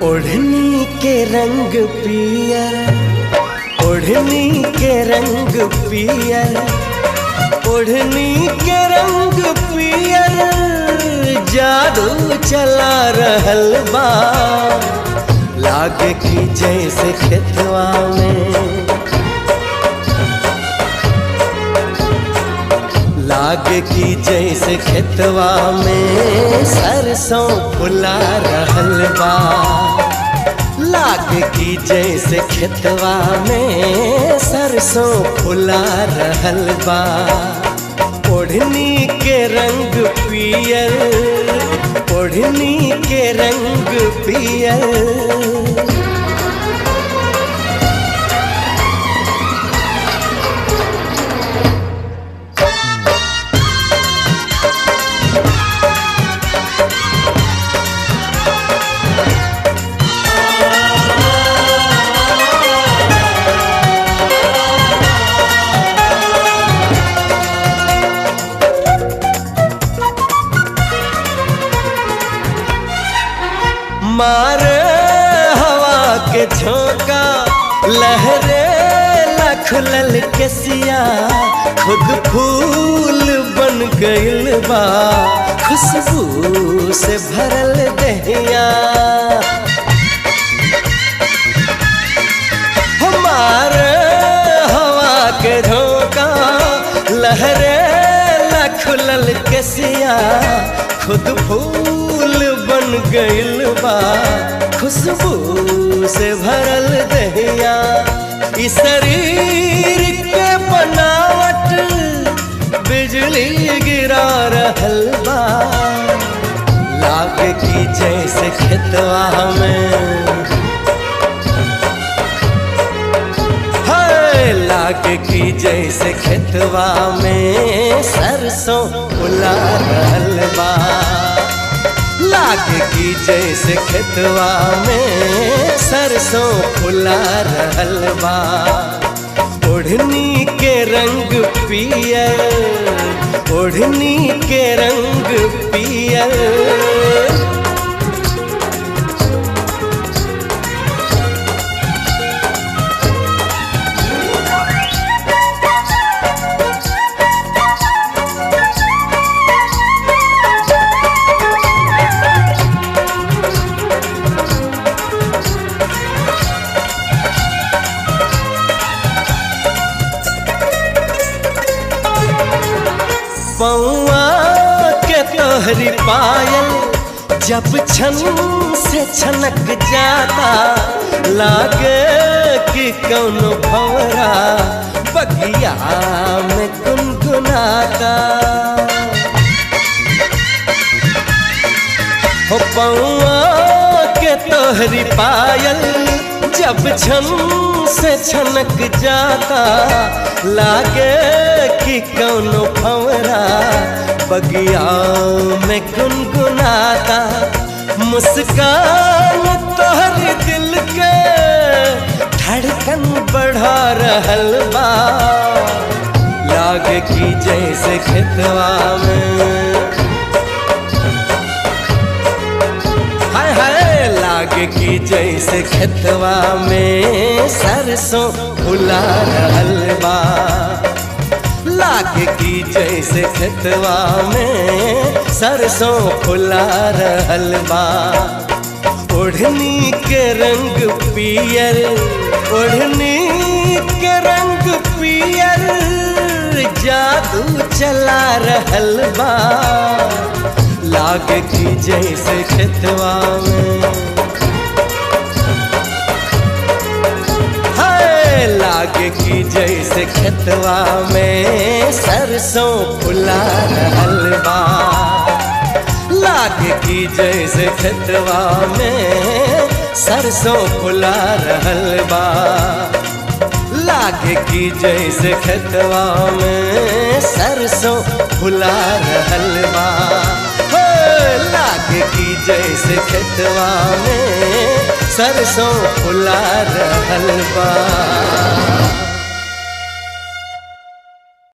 ओढ़नी के रंग पियर, ओढ़नी के रंग पियर, ओढ़नी के रंग पियर, जादू चला रहल बा। लागे की जैसे खेतवा में, लागे की जैसे खेतवा में सरसों फुला रहल बा। लागे की जैसे खेतवा में सरसों फुला रहल बा। ओढ़नी के रंग पियर, ओढ़नी के रंग पियर। मारे हवा के झोंका, लहरे लखलल के सिया, खुद फूल बन गइल बा, खुशबू से भरल दहिया। हमारे हवा के झोंका, लहरे लखलल के सिया, खुद फूल बन गइल बा, खुशबू से भरल दहिया। इस शरीर के बनावट बिजली गिरा रहल बा। लागे की जैसे खेतवा में, हाय लागे की जैसे खेतवा में सरसों फुला रहल बा। लागे की जैसे खेतवा में सरसों फुला रहल बा। ओढ़नी के रंग पियर, ओढ़नी के रंग पियर। पौआ के तोहरी पायल जब छन से छनक जाता, लागे कि कौनो भंवरा बगिया में गुनगुनाता। हो पौआ के तोहरी पायल जब छन से छनक जाता, लागे कि कौनो भंवरा बगिया में गुनगुनाता। मुस्कान तोहरे दिल के धड़कन बढ़ा रहल बा। लागे कि जैसे खेतवा में, हाय हाय लागे कि जैसे खेतवा में सरसों फुला रहल बा। लागे की जैसे खेतवा में सरसों फुला रहल बा। ओढ़नी के रंग पियर, ओढ़नी के रंग पियर, जादू चला रहल बा। लागे की जैसे खेतवा में, लागे की जैसे खेतवा में सरसों फुला रहल बा। लागे की जैसे खेतवा में सरसों फुला रहल बा। लागे की जैसे खेतवा में सरसों फुला रहल बा। लागे की जैसे खेतवा में सरसों फुला रहल बा।